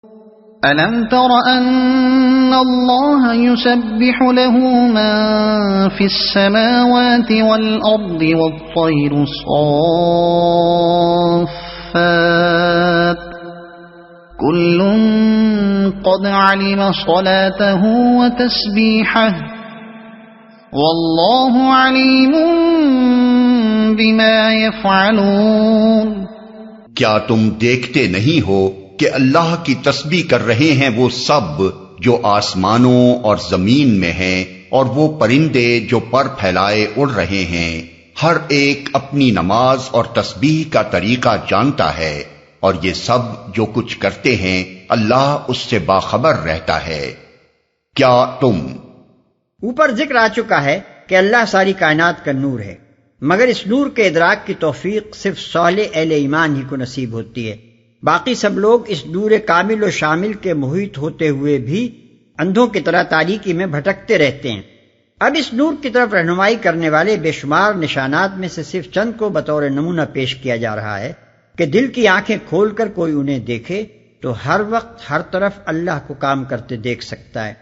أَلَمْ تَرَ أَنَّ اللَّهَ يُسَبِّحُ لَهُ مَن فِي السَّمَاوَاتِ وَالْأَرْضِ وَالطَّيْرُ صَافَّاتٍ كُلٌّ قَدْ عَلِمَ صَلَاتَهُ وَتَسْبِيحَهُ وَاللَّهُ عَلِيمٌ بِمَا يَفْعَلُونَ۔ کیا تم دیکھتے نہیں ہو کہ اللہ کی تسبیح کر رہے ہیں وہ سب جو آسمانوں اور زمین میں ہیں، اور وہ پرندے جو پر پھیلائے اڑ رہے ہیں، ہر ایک اپنی نماز اور تسبیح کا طریقہ جانتا ہے، اور یہ سب جو کچھ کرتے ہیں اللہ اس سے باخبر رہتا ہے۔ کیا تم اوپر ذکر آ چکا ہے کہ اللہ ساری کائنات کا نور ہے، مگر اس نور کے ادراک کی توفیق صرف صالح اہل ایمان ہی کو نصیب ہوتی ہے۔ باقی سب لوگ اس نور کامل و شامل کے محیط ہوتے ہوئے بھی اندھوں کی طرح تاریکی میں بھٹکتے رہتے ہیں۔ اب اس نور کی طرف رہنمائی کرنے والے بے شمار نشانات میں سے صرف چند کو بطور نمونہ پیش کیا جا رہا ہے کہ دل کی آنکھیں کھول کر کوئی انہیں دیکھے تو ہر وقت ہر طرف اللہ کو کام کرتے دیکھ سکتا ہے،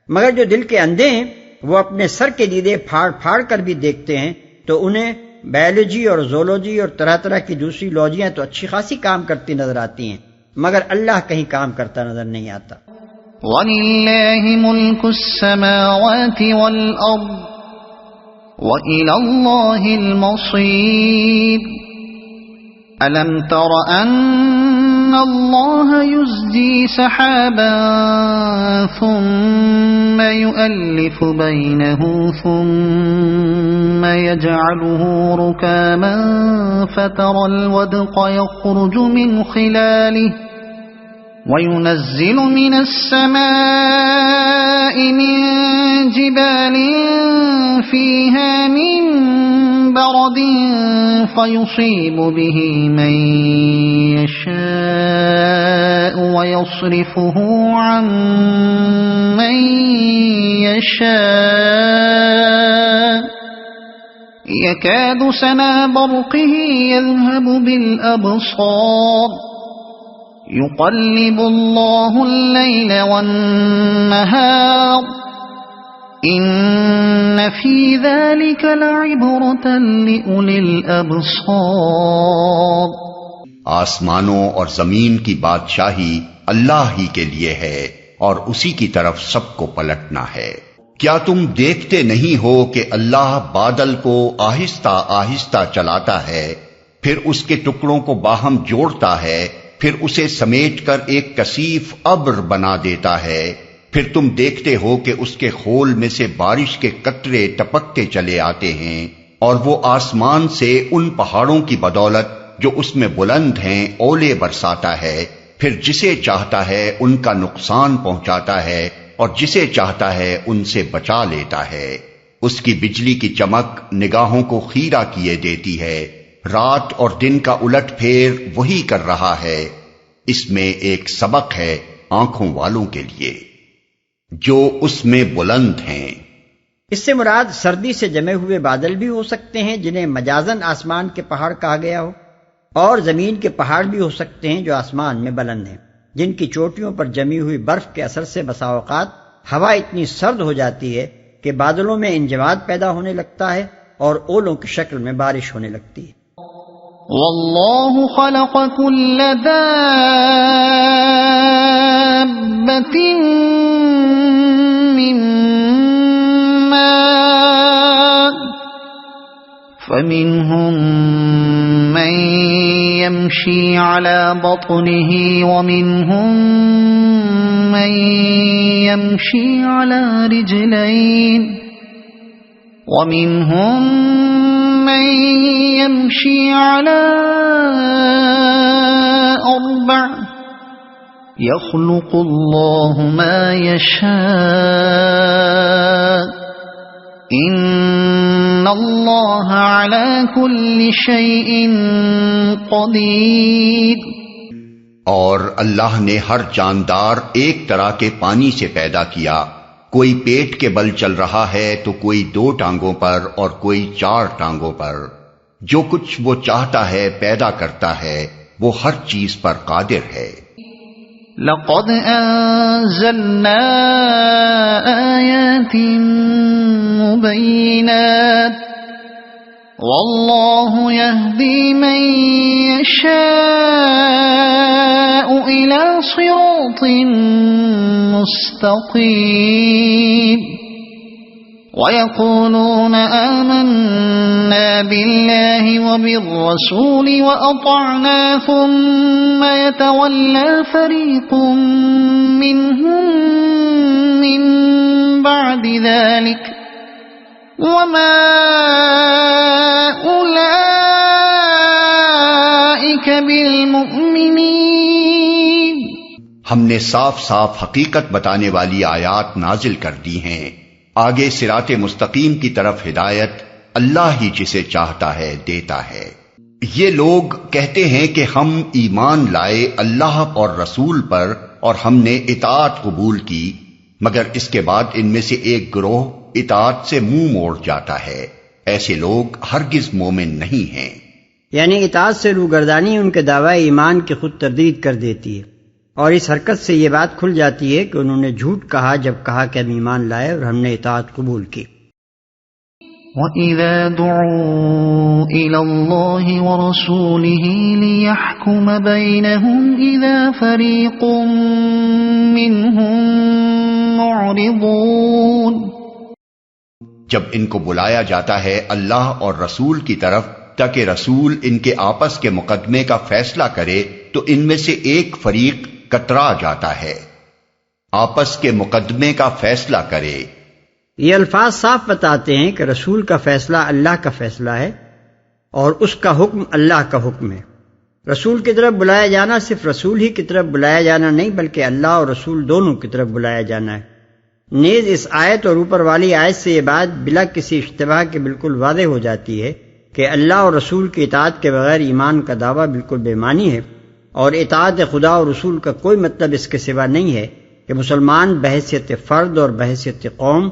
مگر جو دل کے اندھے ہیں وہ اپنے سر کے دیدے پھاڑ پھاڑ کر بھی دیکھتے ہیں تو انہیں بایولوجی اور زولوجی اور طرح طرح کی دوسری لوجیاں تو اچھی خاصی کام کرتی نظر آتی ہیں، مگر اللہ کہیں کام کرتا نظر نہیں آتا۔ وَلِلَّهِ مُلْكُ السَّمَاوَاتِ وَالْأَرْضِ وَإِلَى اللَّهِ الْمَصِيرُ أَلَمْ تَرَ أَنَّ اللَّهَ يُزْجِي سَحَابًا ثُمَّ يُؤَلِّفُ بَيْنَهُ ثُمَّ يَجْعَلُهُ رُكَامًا فَتَرَى الْوَدْقَ يَخْرُجُ مِنْ خِلَالِهِ وَيُنَزِّلُ مِنَ السَّمَاءِ مِنْ جِبَالٍ فِيهَا مِنْ بَرَدٍ فَيُصِيبُ بِهِ مَنْ يَشَاءُ وَيَصْرِفُهُ عَنْ مَنْ يَشَاءُ يَكَادُ سَنَا بَرْقِهِ يَذْهَبُ بِالْأَبْصَارِ يُقَلِّبُ اللَّهُ اللَّيْلَ وَالنَّهَارَ إِنَّ فِي ذَلِكَ لَعِبْرَةً لِأُولِي الْأَبْصَارِ۔ آسمانوں اور زمین کی بادشاہی اللہ ہی کے لیے ہے، اور اسی کی طرف سب کو پلٹنا ہے۔ کیا تم دیکھتے نہیں ہو کہ اللہ بادل کو آہستہ آہستہ چلاتا ہے، پھر اس کے ٹکڑوں کو باہم جوڑتا ہے، پھر اسے سمیٹ کر ایک کثیف ابر بنا دیتا ہے، پھر تم دیکھتے ہو کہ اس کے خول میں سے بارش کے قطرے ٹپکتے چلے آتے ہیں، اور وہ آسمان سے ان پہاڑوں کی بدولت جو اس میں بلند ہیں اولے برساتا ہے، پھر جسے چاہتا ہے ان کا نقصان پہنچاتا ہے، اور جسے چاہتا ہے ان سے بچا لیتا ہے۔ اس کی بجلی کی چمک نگاہوں کو خیرہ کیے دیتی ہے، رات اور دن کا الٹ پھیر وہی کر رہا ہے۔ اس میں ایک سبق ہے آنکھوں والوں کے لیے جو اس میں بلند ہیں۔ اس سے مراد سردی سے جمے ہوئے بادل بھی ہو سکتے ہیں جنہیں مجازن آسمان کے پہاڑ کہا گیا ہو، اور زمین کے پہاڑ بھی ہو سکتے ہیں جو آسمان میں بلند ہیں، جن کی چوٹیوں پر جمی ہوئی برف کے اثر سے بسا اوقات ہوا اتنی سرد ہو جاتی ہے کہ بادلوں میں انجماد پیدا ہونے لگتا ہے اور اولوں کی شکل میں بارش ہونے لگتی ہے۔ وَاللَّهُ خَلَقَ كُلَّ دَابَّةٍ مِّن مَّاءٍ فَمِنْهُم مَّن يَمْشِي عَلَى بَطْنِهِ وَمِنْهُم مَّن يَمْشِي عَلَى رِجْلَيْنِ وَمِنْهُم مَّن يَمْشِي عَلَى أَرْبَعٍ يَخْلُقُ اللَّهُ مَا يَشَاءُ إِنَّ اللَّهَ عَلَى كُلِّ شَيْءٍ قَدِيرٌ۔ اور اللہ نے ہر جاندار ایک طرح کے پانی سے پیدا کیا، کوئی پیٹ کے بل چل رہا ہے تو کوئی 2 ٹانگوں پر اور کوئی 4 ٹانگوں پر۔ جو کچھ وہ چاہتا ہے پیدا کرتا ہے، وہ ہر چیز پر قادر ہے۔ لقد أنزلنا آيات مبينات والله يهدي من يشاء إلى صراط مستقيم ويقولون آمنا بالله وبالرسول وأطعنا ثم يتولى فريق منهم من بعد ذلك وما أولئك بالمؤمنين. ہم نے صاف صاف حقیقت بتانے والی آیات نازل کر دی ہیں. آگے صراط مستقیم کی طرف ہدایت اللہ ہی جسے چاہتا ہے دیتا ہے. یہ لوگ کہتے ہیں کہ ہم ایمان لائے اللہ اور رسول پر اور ہم نے اطاعت قبول کی، مگر اس کے بعد ان میں سے ایک گروہ اطاعت سے منہ موڑ جاتا ہے. ایسے لوگ ہرگز مومن نہیں ہیں. یعنی اطاعت سے روگردانی ان کے دعوی ایمان کی خود تردید کر دیتی ہے، اور اس حرکت سے یہ بات کھل جاتی ہے کہ انہوں نے جھوٹ کہا جب کہا کہ ہم ایمان لائے اور ہم نے اطاعت قبول کی. وَإِذَا دُعُوا إِلَى اللَّهِ وَرَسُولِهِ لِيَحْكُمَ بَيْنَهُمْ إِذَا فَرِيقٌ مِّنْهُمْ مُعْرِضُونَ. جب ان کو بلایا جاتا ہے اللہ اور رسول کی طرف تاکہ رسول ان کے آپس کے مقدمے کا فیصلہ کرے تو ان میں سے ایک فریق کترا جاتا ہے. آپس کے مقدمے کا فیصلہ کرے. یہ الفاظ صاف بتاتے ہیں کہ رسول کا فیصلہ اللہ کا فیصلہ ہے اور اس کا حکم اللہ کا حکم ہے. رسول کی طرف بلایا جانا صرف رسول ہی کی طرف بلایا جانا نہیں بلکہ اللہ اور رسول دونوں کی طرف بلایا جانا ہے. نیز اس آیت اور اوپر والی آیت سے یہ بات بلا کسی اشتباہ کے بالکل واضح ہو جاتی ہے کہ اللہ اور رسول کی اطاعت کے بغیر ایمان کا دعویٰ بالکل بے معنی ہے، اور اطاعت خدا اور رسول کا کوئی مطلب اس کے سوا نہیں ہے کہ مسلمان بحیثیت فرد اور بحیثیت قوم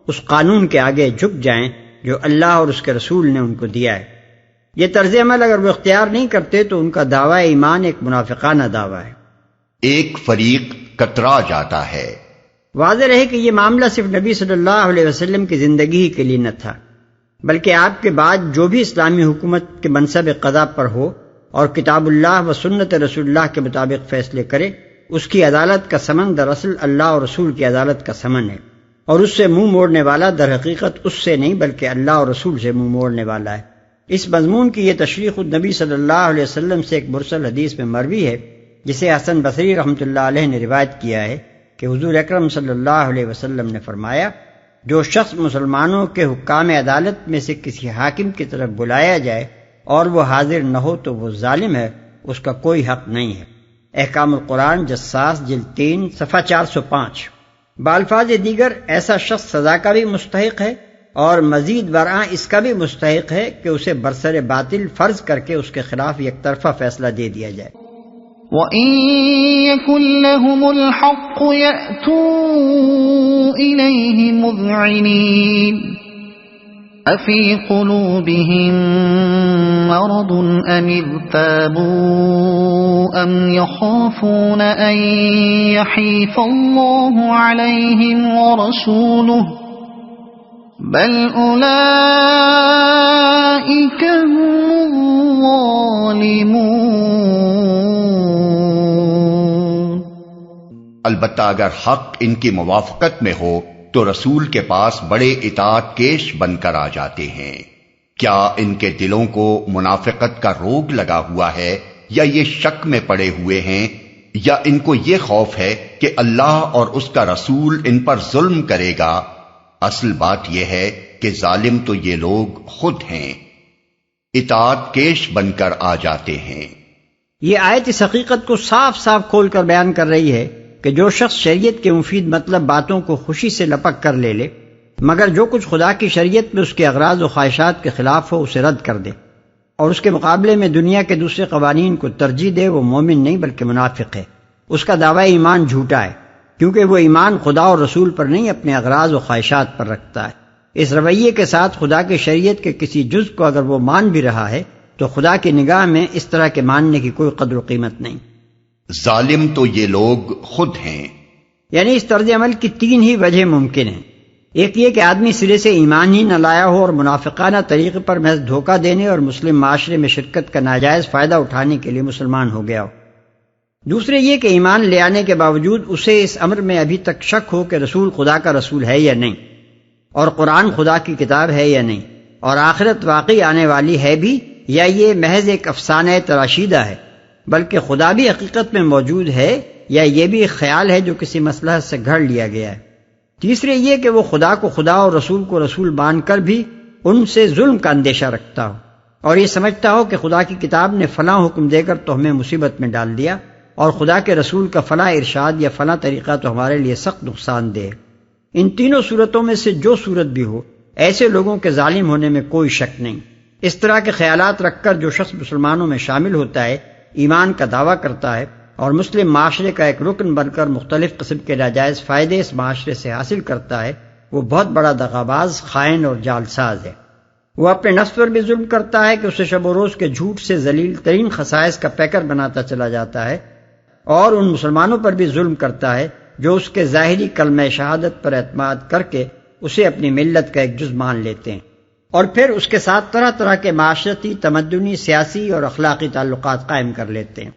اس قانون کے آگے جھک جائیں جو اللہ اور اس کے رسول نے ان کو دیا ہے. یہ طرز عمل اگر وہ اختیار نہیں کرتے تو ان کا دعویٰ ایمان ایک منافقانہ دعویٰ ہے. ایک فریق کترا جاتا ہے. واضح رہے کہ یہ معاملہ صرف نبی صلی اللہ علیہ وسلم کی زندگی ہی کے لیے نہ تھا، بلکہ آپ کے بعد جو بھی اسلامی حکومت کے منصب قضا پر ہو اور کتاب اللہ و سنت رسول اللہ کے مطابق فیصلے کرے، اس کی عدالت کا سمن دراصل اللہ اور رسول کی عدالت کا سمن ہے، اور اس سے منہ موڑنے والا در حقیقت اس سے نہیں بلکہ اللہ اور رسول سے منہ موڑنے والا ہے. اس مضمون کی یہ تشریح خود نبی صلی اللہ علیہ وسلم سے ایک مرسل حدیث میں مروی ہے جسے حسن بصری رحمۃ اللہ علیہ نے روایت کیا ہے کہ حضور اکرم صلی اللہ علیہ وسلم نے فرمایا، جو شخص مسلمانوں کے حکام عدالت میں سے کسی حاکم کی طرف بلایا جائے اور وہ حاضر نہ ہو تو وہ ظالم ہے، اس کا کوئی حق نہیں ہے. احکام القرآن جساس جلد 3 صفحہ 405. بالفاظ دیگر ایسا شخص سزا کا بھی مستحق ہے اور مزید برآں اس کا بھی مستحق ہے کہ اسے برسر باطل فرض کر کے اس کے خلاف یک طرفہ فیصلہ دے دیا جائے. وَإِن يَكُن لَّهُمُ الْحَقُّ يَأْتُوا إِلَيْهِ مُذْعِنِينَ أَفِي قُلُوبِهِم مَّرَضٌ أَمِ ارْتَابُوا أَمْ يَخَافُونَ أَن يَحِيفَ اللَّهُ عَلَيْهِمْ وَرَسُولُهُ بَلْ أُولَئِكَ هُمُ الظَّالِمُونَ. البتہ اگر حق ان کی موافقت میں ہو تو رسول کے پاس بڑے اطاعت کیش بن کر آ جاتے ہیں. کیا ان کے دلوں کو منافقت کا روگ لگا ہوا ہے یا یہ شک میں پڑے ہوئے ہیں یا ان کو یہ خوف ہے کہ اللہ اور اس کا رسول ان پر ظلم کرے گا؟ اصل بات یہ ہے کہ ظالم تو یہ لوگ خود ہیں، اطاعت کیش بن کر آ جاتے ہیں. یہ آیت اس حقیقت کو صاف صاف کھول کر بیان کر رہی ہے کہ جو شخص شریعت کے مفید مطلب باتوں کو خوشی سے لپک کر لے لے مگر جو کچھ خدا کی شریعت میں اس کے اغراض و خواہشات کے خلاف ہو اسے رد کر دے اور اس کے مقابلے میں دنیا کے دوسرے قوانین کو ترجیح دے، وہ مومن نہیں بلکہ منافق ہے. اس کا دعویٰ ایمان جھوٹا ہے کیونکہ وہ ایمان خدا اور رسول پر نہیں اپنے اغراض و خواہشات پر رکھتا ہے. اس رویے کے ساتھ خدا کی شریعت کے کسی جز کو اگر وہ مان بھی رہا ہے تو خدا کی نگاہ میں اس طرح کے ماننے کی کوئی قدر و قیمت نہیں. ظالم تو یہ لوگ خود ہیں۔ یعنی اس طرز عمل کی تین ہی وجہ ممکن ہیں۔ ایک یہ کہ آدمی سرے سے ایمان ہی نہ لایا ہو اور منافقانہ طریقے پر محض دھوکہ دینے اور مسلم معاشرے میں شرکت کا ناجائز فائدہ اٹھانے کے لیے مسلمان ہو گیا ہو۔ دوسرے یہ کہ ایمان لے آنے کے باوجود اسے اس امر میں ابھی تک شک ہو کہ رسول خدا کا رسول ہے یا نہیں، اور قرآن خدا کی کتاب ہے یا نہیں، اور آخرت واقعی آنے والی ہے بھی یا یہ محض ایک افسانہ تراشیدہ ہے، بلکہ خدا بھی حقیقت میں موجود ہے یا یہ بھی ایک خیال ہے جو کسی مصلحت سے گھڑ لیا گیا ہے۔ تیسرے یہ کہ وہ خدا کو خدا اور رسول کو رسول مان کر بھی ان سے ظلم کا اندیشہ رکھتا ہو، اور یہ سمجھتا ہو کہ خدا کی کتاب نے فلاں حکم دے کر تو ہمیں مصیبت میں ڈال دیا، اور خدا کے رسول کا فلاں ارشاد یا فلاں طریقہ تو ہمارے لیے سخت نقصان دہ۔ ان تینوں صورتوں میں سے جو صورت بھی ہو، ایسے لوگوں کے ظالم ہونے میں کوئی شک نہیں۔ اس طرح کے خیالات رکھ کر جو شخص مسلمانوں میں شامل ہوتا ہے، ایمان کا دعویٰ کرتا ہے اور مسلم معاشرے کا ایک رکن بن کر مختلف قسم کے ناجائز فائدے اس معاشرے سے حاصل کرتا ہے، وہ بہت بڑا دغاباز، خائن اور جعلساز ہے۔ وہ اپنے نفس پر بھی ظلم کرتا ہے کہ اسے شب و روز کے جھوٹ سے ذلیل ترین خصائص کا پیکر بناتا چلا جاتا ہے، اور ان مسلمانوں پر بھی ظلم کرتا ہے جو اس کے ظاہری کلمہ شہادت پر اعتماد کر کے اسے اپنی ملت کا ایک جز مان لیتے ہیں، اور پھر اس کے ساتھ طرح طرح کے معاشرتی، تمدنی، سیاسی اور اخلاقی تعلقات قائم کر لیتے ہیں۔